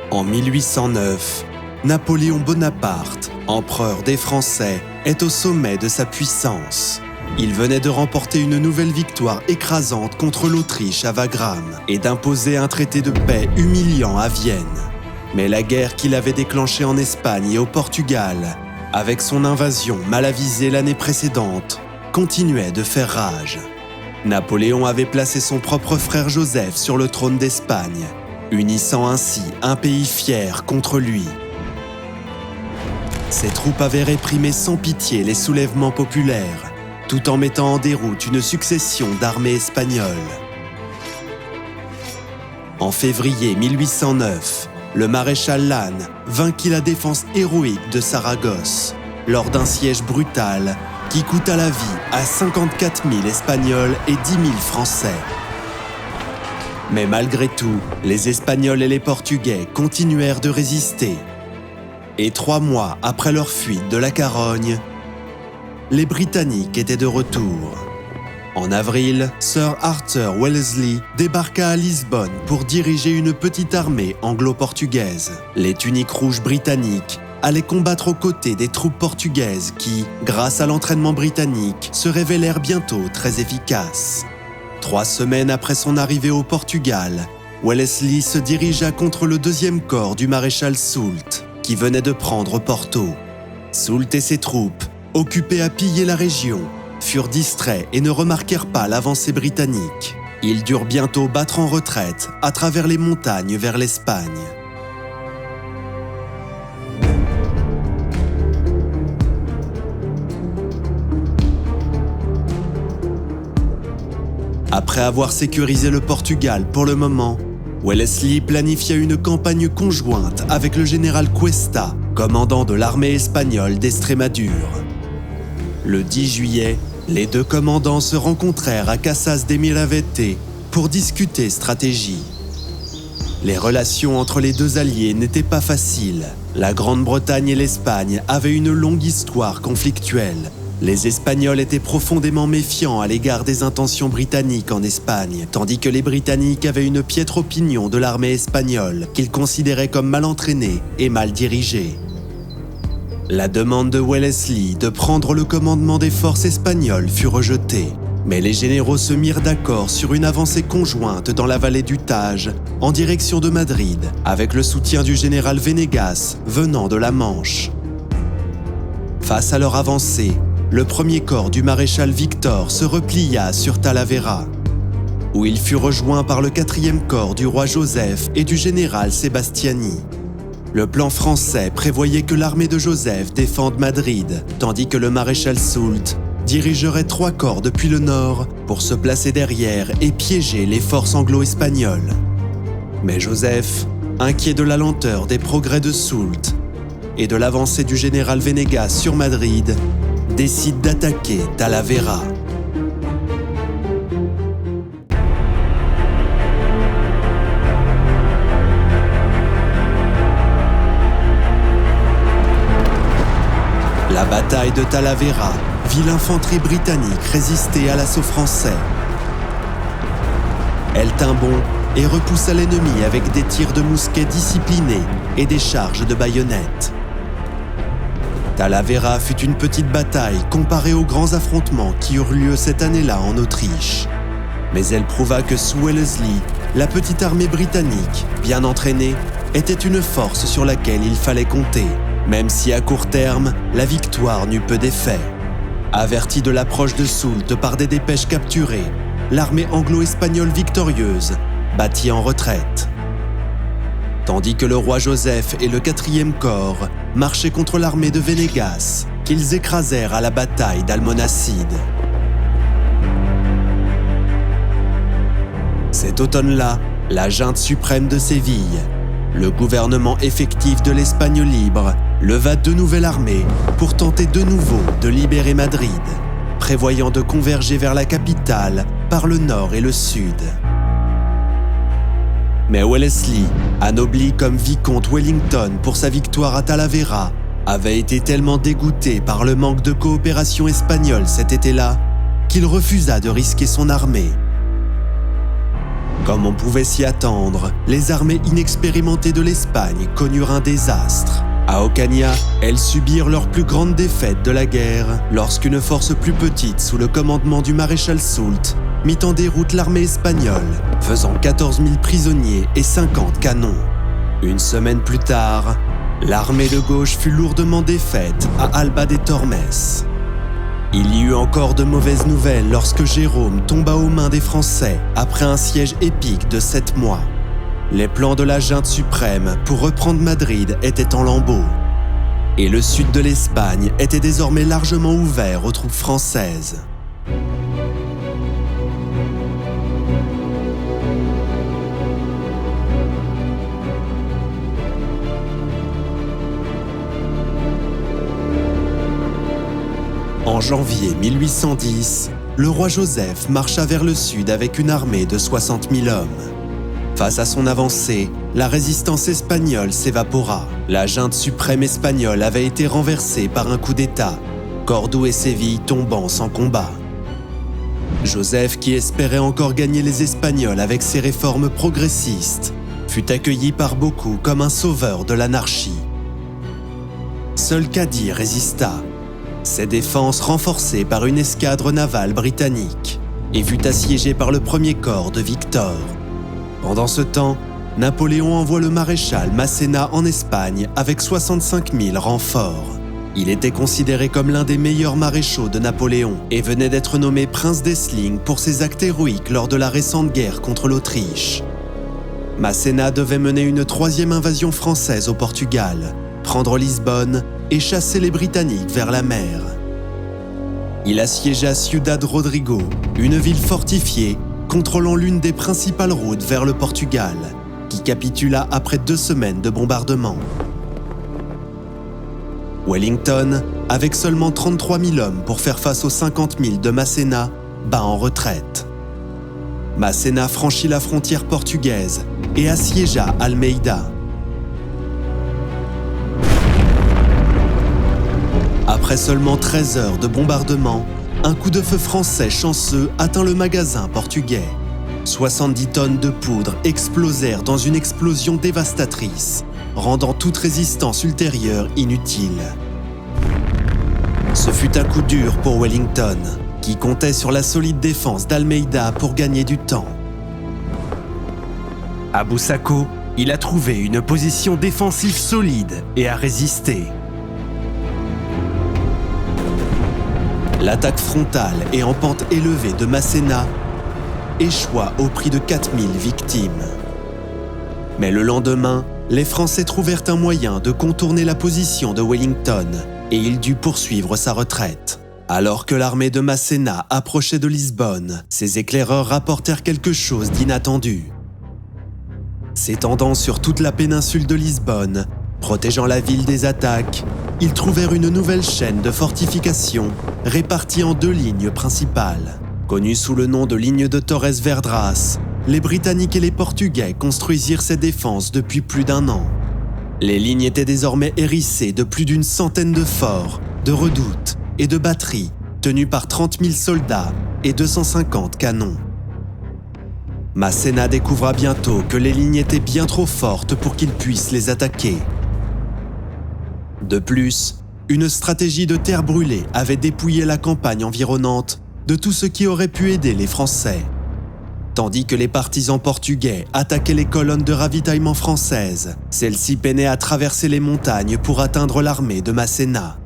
En 1809, Napoléon Bonaparte, empereur des Français, est au sommet de sa puissance. Il venait de remporter une nouvelle victoire écrasante contre l'Autriche à Wagram et d'imposer un traité de paix humiliant à Vienne. Mais la guerre qu'il avait déclenchée en Espagne et au Portugal, avec son invasion mal avisée l'année précédente, continuait de faire rage. Napoléon avait placé son propre frère Joseph sur le trône d'Espagne, unissant ainsi un pays fier contre lui. Ses troupes avaient réprimé sans pitié les soulèvements populaires, tout en mettant en déroute une succession d'armées espagnoles. En février 1809, le maréchal Lannes vainquit la défense héroïque de Saragosse lors d'un siège brutal qui coûta la vie à 54 000 Espagnols et 10 000 Français. Mais malgré tout, les Espagnols et les Portugais continuèrent de résister. Et 3 mois après leur fuite de la Carogne, les Britanniques étaient de retour. En avril, Sir Arthur Wellesley débarqua à Lisbonne pour diriger une petite armée anglo-portugaise. Les tuniques rouges britanniques allaient combattre aux côtés des troupes portugaises qui, grâce à l'entraînement britannique, se révélèrent bientôt très efficaces. 3 semaines après son arrivée au Portugal, Wellesley se dirigea contre le 2e corps du maréchal Soult, qui venait de prendre Porto. Soult et ses troupes, occupés à piller la région, furent distraits et ne remarquèrent pas l'avancée britannique. Ils durent bientôt battre en retraite à travers les montagnes vers l'Espagne. Après avoir sécurisé le Portugal pour le moment, Wellesley planifia une campagne conjointe avec le général Cuesta, commandant de l'armée espagnole d'Estrémadure. Le 10 juillet, les 2 commandants se rencontrèrent à Casas de Miravete pour discuter stratégie. Les relations entre les 2 alliés n'étaient pas faciles. La Grande-Bretagne et l'Espagne avaient une longue histoire conflictuelle. Les Espagnols étaient profondément méfiants à l'égard des intentions britanniques en Espagne, tandis que les Britanniques avaient une piètre opinion de l'armée espagnole qu'ils considéraient comme mal entraînée et mal dirigée. La demande de Wellesley de prendre le commandement des forces espagnoles fut rejetée, mais les généraux se mirent d'accord sur une avancée conjointe dans la vallée du Tage, en direction de Madrid, avec le soutien du général Venegas venant de la Manche. Face à leur avancée, le 1er corps du maréchal Victor se replia sur Talavera, où il fut rejoint par le 4e corps du roi Joseph et du général Sebastiani. Le plan français prévoyait que l'armée de Joseph défende Madrid, tandis que le maréchal Soult dirigerait 3 corps depuis le nord pour se placer derrière et piéger les forces anglo-espagnoles. Mais Joseph, inquiet de la lenteur des progrès de Soult et de l'avancée du général Venegas sur Madrid, décide d'attaquer Talavera. La bataille de Talavera vit l'infanterie britannique résister à l'assaut français. Elle tint bon et repoussa l'ennemi avec des tirs de mousquet disciplinés et des charges de baïonnettes. Talavera fut une petite bataille comparée aux grands affrontements qui eurent lieu cette année-là en Autriche. Mais elle prouva que sous Wellesley, la petite armée britannique, bien entraînée, était une force sur laquelle il fallait compter, même si à court terme, la victoire n'eut peu d'effet. Avertie de l'approche de Soult par des dépêches capturées, l'armée anglo-espagnole victorieuse battit en retraite. Tandis que le roi Joseph et le 4e corps marchaient contre l'armée de Venegas, qu'ils écrasèrent à la bataille d'Almonacid. Cet automne-là, la junte suprême de Séville, le gouvernement effectif de l'Espagne libre, leva 2 nouvelles armées pour tenter de nouveau de libérer Madrid, prévoyant de converger vers la capitale par le nord et le sud. Mais Wellesley, anobli comme vicomte Wellington pour sa victoire à Talavera, avait été tellement dégoûté par le manque de coopération espagnole cet été-là qu'il refusa de risquer son armée. Comme on pouvait s'y attendre, les armées inexpérimentées de l'Espagne connurent un désastre. À Ocaña, elles subirent leur plus grande défaite de la guerre lorsqu'une force plus petite sous le commandement du maréchal Soult mit en déroute l'armée espagnole, faisant 14 000 prisonniers et 50 canons. Une semaine plus tard, l'armée de gauche fut lourdement défaite à Alba de Tormes. Il y eut encore de mauvaises nouvelles lorsque Jérôme tomba aux mains des Français après un siège épique de 7 mois. Les plans de la junte suprême pour reprendre Madrid étaient en lambeaux. Et le sud de l'Espagne était désormais largement ouvert aux troupes françaises. En janvier 1810, le roi Joseph marcha vers le sud avec une armée de 60 000 hommes. Face à son avancée, la résistance espagnole s'évapora. La junte suprême espagnole avait été renversée par un coup d'État, Cordoue et Séville tombant sans combat. Joseph, qui espérait encore gagner les Espagnols avec ses réformes progressistes, fut accueilli par beaucoup comme un sauveur de l'anarchie. Seul Cadix résista, ses défenses renforcées par une escadre navale britannique, et fut assiégé par le premier corps de Victor. Pendant ce temps, Napoléon envoie le maréchal Masséna en Espagne avec 65 000 renforts. Il était considéré comme l'un des meilleurs maréchaux de Napoléon et venait d'être nommé prince d'Essling pour ses actes héroïques lors de la récente guerre contre l'Autriche. Masséna devait mener une 3e invasion française au Portugal, prendre Lisbonne et chasser les Britanniques vers la mer. Il assiégea Ciudad Rodrigo, une ville fortifiée contrôlant l'une des principales routes vers le Portugal, qui capitula après 2 semaines de bombardement. Wellington, avec seulement 33 000 hommes pour faire face aux 50 000 de Masséna, bat en retraite. Masséna franchit la frontière portugaise et assiégea Almeida. Après seulement 13 heures de bombardement, un coup de feu français chanceux atteint le magasin portugais. 70 tonnes de poudre explosèrent dans une explosion dévastatrice, rendant toute résistance ultérieure inutile. Ce fut un coup dur pour Wellington, qui comptait sur la solide défense d'Almeida pour gagner du temps. À Busaco, il a trouvé une position défensive solide et a résisté. L'attaque frontale et en pente élevée de Masséna échoua au prix de 4000 victimes. Mais le lendemain, les Français trouvèrent un moyen de contourner la position de Wellington et il dut poursuivre sa retraite. Alors que l'armée de Masséna approchait de Lisbonne, ses éclaireurs rapportèrent quelque chose d'inattendu. S'étendant sur toute la péninsule de Lisbonne, protégeant la ville des attaques, ils trouvèrent une nouvelle chaîne de fortifications répartie en 2 lignes principales. Connues sous le nom de ligne de Torres-Vedras, les Britanniques et les Portugais construisirent ces défenses depuis plus d'1 an. Les lignes étaient désormais hérissées de plus d'1 centaine de forts, de redoutes et de batteries, tenus par 30 000 soldats et 250 canons. Masséna découvra bientôt que les lignes étaient bien trop fortes pour qu'il puisse les attaquer. De plus, une stratégie de terre brûlée avait dépouillé la campagne environnante de tout ce qui aurait pu aider les Français. Tandis que les partisans portugais attaquaient les colonnes de ravitaillement françaises, celles-ci peinaient à traverser les montagnes pour atteindre l'armée de Masséna.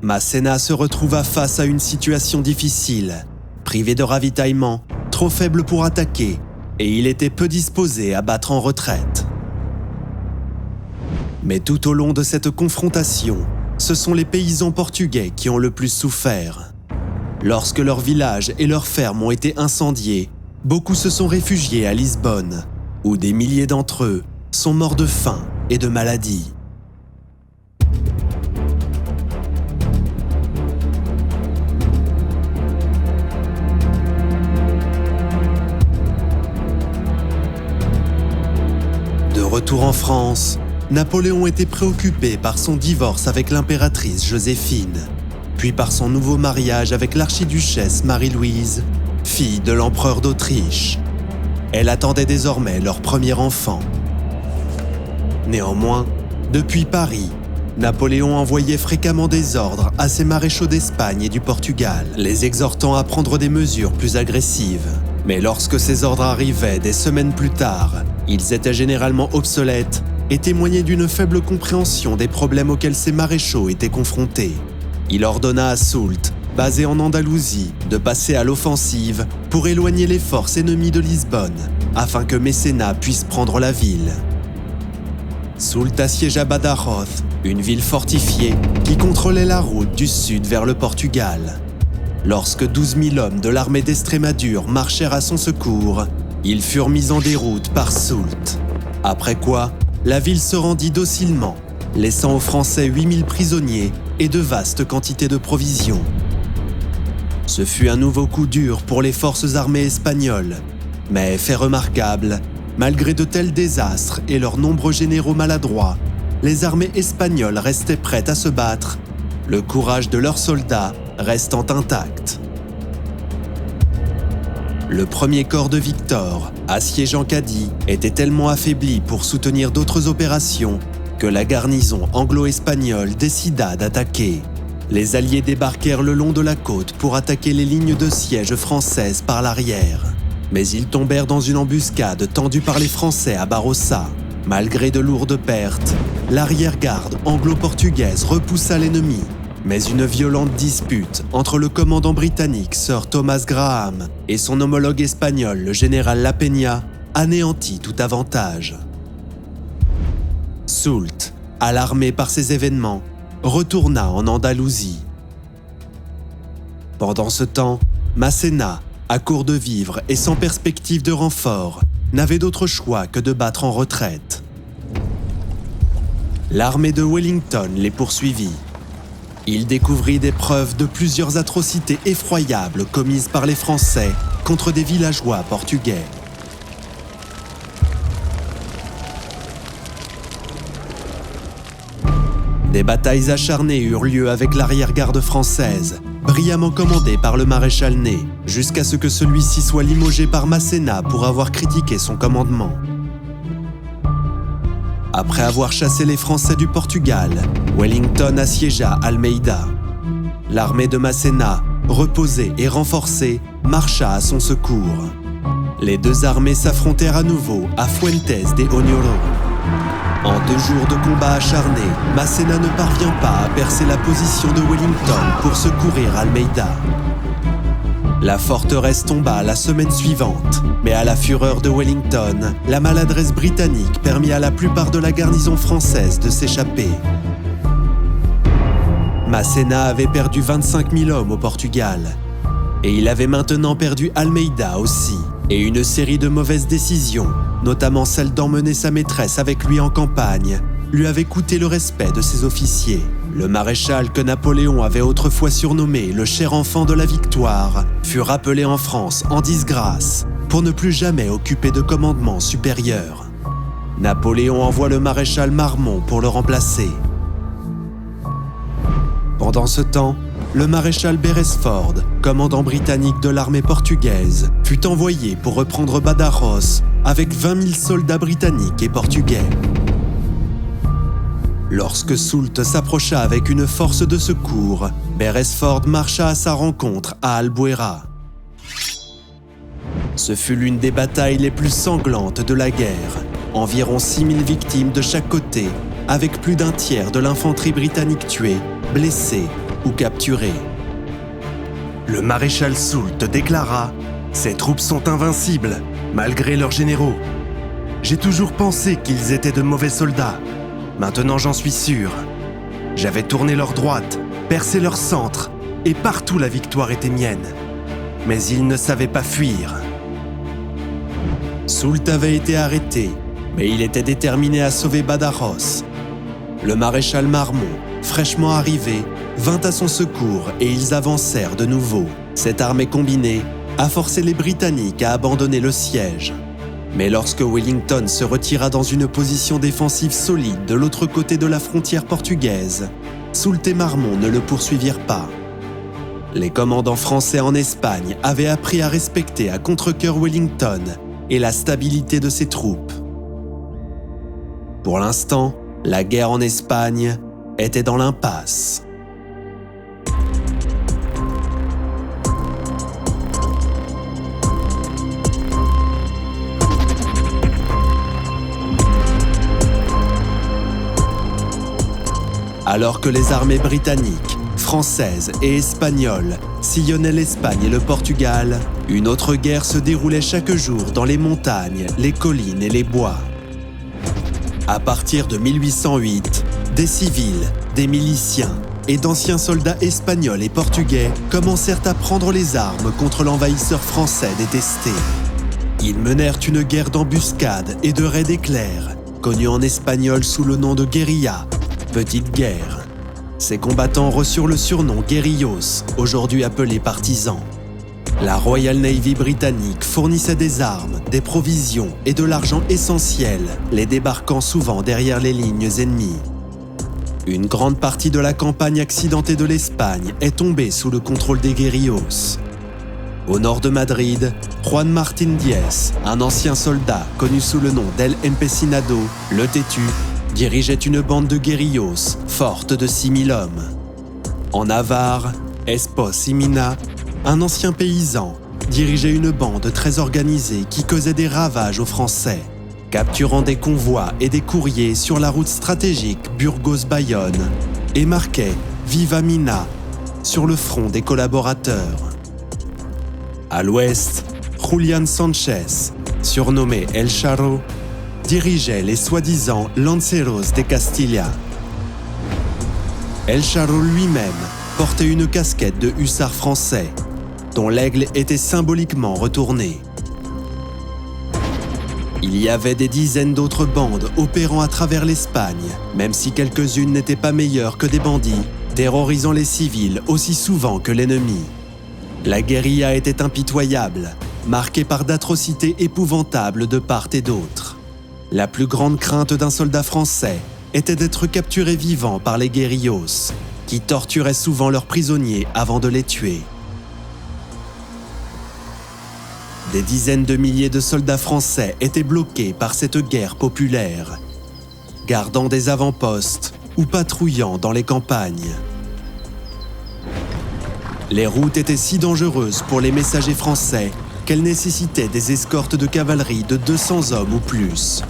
Masséna se retrouva face à une situation difficile, privé de ravitaillement, trop faible pour attaquer, et il était peu disposé à battre en retraite. Mais tout au long de cette confrontation, ce sont les paysans portugais qui ont le plus souffert. Lorsque leurs villages et leurs fermes ont été incendiés, beaucoup se sont réfugiés à Lisbonne, où des milliers d'entre eux sont morts de faim et de maladie. De retour en France, Napoléon était préoccupé par son divorce avec l'impératrice Joséphine, puis par son nouveau mariage avec l'archiduchesse Marie-Louise, fille de l'empereur d'Autriche. Elle attendait désormais leur premier enfant. Néanmoins, depuis Paris, Napoléon envoyait fréquemment des ordres à ses maréchaux d'Espagne et du Portugal, les exhortant à prendre des mesures plus agressives. Mais lorsque ces ordres arrivaient des semaines plus tard, ils étaient généralement obsolètes et témoignaient d'une faible compréhension des problèmes auxquels ces maréchaux étaient confrontés. Il ordonna à Soult, basé en Andalousie, de passer à l'offensive pour éloigner les forces ennemies de Lisbonne, afin que Messéna puisse prendre la ville. Soult assiégea Badajoz, une ville fortifiée qui contrôlait la route du sud vers le Portugal. Lorsque 12 000 hommes de l'armée d'Estrémadure marchèrent à son secours, ils furent mis en déroute par Soult. Après quoi, la ville se rendit docilement, laissant aux Français 8 000 prisonniers et de vastes quantités de provisions. Ce fut un nouveau coup dur pour les forces armées espagnoles, mais fait remarquable, malgré de tels désastres et leurs nombreux généraux maladroits, les armées espagnoles restaient prêtes à se battre, le courage de leurs soldats restant intact. Le premier corps de Victor, assiégeant Cadix, était tellement affaibli pour soutenir d'autres opérations que la garnison anglo-espagnole décida d'attaquer. Les Alliés débarquèrent le long de la côte pour attaquer les lignes de siège françaises par l'arrière. Mais ils tombèrent dans une embuscade tendue par les Français à Barossa. Malgré de lourdes pertes, l'arrière-garde anglo-portugaise repoussa l'ennemi. Mais une violente dispute entre le commandant britannique Sir Thomas Graham et son homologue espagnol, le général La Peña, anéantit tout avantage. Soult, alarmé par ces événements, retourna en Andalousie. Pendant ce temps, Masséna, à court de vivres et sans perspective de renfort, n'avait d'autre choix que de battre en retraite. L'armée de Wellington les poursuivit. Il découvrit des preuves de plusieurs atrocités effroyables commises par les Français contre des villageois portugais. Des batailles acharnées eurent lieu avec l'arrière-garde française, brillamment commandée par le maréchal Ney, jusqu'à ce que celui-ci soit limogé par Masséna pour avoir critiqué son commandement. Après avoir chassé les Français du Portugal, Wellington assiégea Almeida. L'armée de Masséna, reposée et renforcée, marcha à son secours. Les deux armées s'affrontèrent à nouveau à Fuentes de Oñoro. En 2 jours de combats acharnés, Masséna ne parvient pas à percer la position de Wellington pour secourir Almeida. La forteresse tomba la semaine suivante, mais à la fureur de Wellington, la maladresse britannique permit à la plupart de la garnison française de s'échapper. Masséna avait perdu 25 000 hommes au Portugal, et il avait maintenant perdu Almeida aussi, et une série de mauvaises décisions, notamment celle d'emmener sa maîtresse avec lui en campagne, lui avait coûté le respect de ses officiers. Le maréchal que Napoléon avait autrefois surnommé le cher enfant de la victoire fut rappelé en France en disgrâce pour ne plus jamais occuper de commandement supérieur. Napoléon envoie le maréchal Marmont pour le remplacer. Pendant ce temps, le maréchal Beresford, commandant britannique de l'armée portugaise, fut envoyé pour reprendre Badajoz avec 20 000 soldats britanniques et portugais. Lorsque Soult s'approcha avec une force de secours, Beresford marcha à sa rencontre à Albuera. Ce fut l'une des batailles les plus sanglantes de la guerre. Environ 6 000 victimes de chaque côté, avec plus d'un tiers de l'infanterie britannique tuée, blessée ou capturée. Le maréchal Soult déclara « Ces troupes sont invincibles, malgré leurs généraux. J'ai toujours pensé qu'ils étaient de mauvais soldats. Maintenant j'en suis sûr. J'avais tourné leur droite, percé leur centre, et partout la victoire était mienne. Mais ils ne savaient pas fuir. » Soult avait été arrêté, mais il était déterminé à sauver Badajoz. Le maréchal Marmont, fraîchement arrivé, vint à son secours et ils avancèrent de nouveau. Cette armée combinée a forcé les Britanniques à abandonner le siège. Mais lorsque Wellington se retira dans une position défensive solide de l'autre côté de la frontière portugaise, Soult et Marmont ne le poursuivirent pas. Les commandants français en Espagne avaient appris à respecter à contre-cœur Wellington et la stabilité de ses troupes. Pour l'instant, la guerre en Espagne était dans l'impasse. Alors que les armées britanniques, françaises et espagnoles sillonnaient l'Espagne et le Portugal, une autre guerre se déroulait chaque jour dans les montagnes, les collines et les bois. À partir de 1808, des civils, des miliciens et d'anciens soldats espagnols et portugais commencèrent à prendre les armes contre l'envahisseur français détesté. Ils menèrent une guerre d'embuscades et de raids éclairs, connue en espagnol sous le nom de guérilla, petite guerre. Ces combattants reçurent le surnom guerrillos, aujourd'hui appelés partisans. La Royal Navy britannique fournissait des armes, des provisions et de l'argent essentiel, les débarquant souvent derrière les lignes ennemies. Une grande partie de la campagne accidentée de l'Espagne est tombée sous le contrôle des guerrillos. Au nord de Madrid, Juan Martín Díez, un ancien soldat connu sous le nom d'El Empecinado, le Têtu, dirigeait une bande de guerrillos forte de 6000 hommes. En Navarre, Espos y Mina, un ancien paysan, dirigeait une bande très organisée qui causait des ravages aux Français, capturant des convois et des courriers sur la route stratégique Burgos-Bayonne et marquait Viva Mina sur le front des collaborateurs. À l'ouest, Julián Sánchez, surnommé El Charro, dirigeait les soi-disant Lanceros de Castilla. El Charro lui-même portait une casquette de hussard français, dont l'aigle était symboliquement retourné. Il y avait des dizaines d'autres bandes opérant à travers l'Espagne, même si quelques-unes n'étaient pas meilleures que des bandits, terrorisant les civils aussi souvent que l'ennemi. La guérilla était impitoyable, marquée par d'atrocités épouvantables de part et d'autre. La plus grande crainte d'un soldat français était d'être capturé vivant par les guerrillos, qui torturaient souvent leurs prisonniers avant de les tuer. Des dizaines de milliers de soldats français étaient bloqués par cette guerre populaire, gardant des avant-postes ou patrouillant dans les campagnes. Les routes étaient si dangereuses pour les messagers français qu'elles nécessitaient des escortes de cavalerie de 200 hommes ou plus.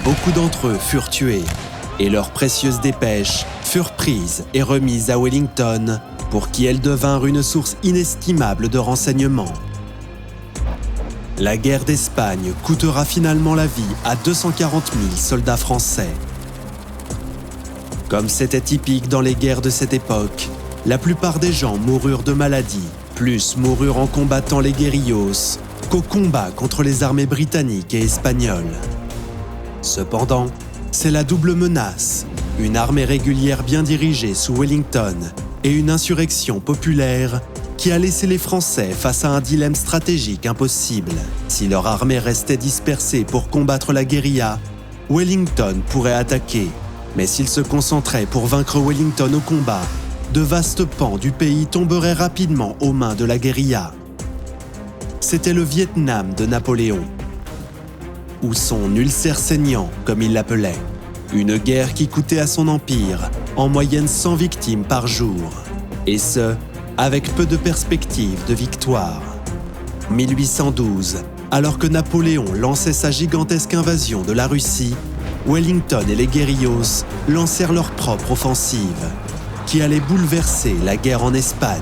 Beaucoup d'entre eux furent tués, et leurs précieuses dépêches furent prises et remises à Wellington, pour qui elles devinrent une source inestimable de renseignements. La guerre d'Espagne coûtera finalement la vie à 240 000 soldats français. Comme c'était typique dans les guerres de cette époque, la plupart des gens moururent de maladie, plus moururent en combattant les guerrillos qu'au combat contre les armées britanniques et espagnoles. Cependant, c'est la double menace, une armée régulière bien dirigée sous Wellington et une insurrection populaire qui a laissé les Français face à un dilemme stratégique impossible. Si leur armée restait dispersée pour combattre la guérilla, Wellington pourrait attaquer. Mais s'ils se concentraient pour vaincre Wellington au combat, de vastes pans du pays tomberaient rapidement aux mains de la guérilla. C'était le Vietnam de Napoléon, ou son ulcère saignant, comme il l'appelait. Une guerre qui coûtait à son empire en moyenne 100 victimes par jour, et ce, avec peu de perspectives de victoire. 1812, alors que Napoléon lançait sa gigantesque invasion de la Russie, Wellington et les guerrillos lancèrent leur propre offensive, qui allait bouleverser la guerre en Espagne.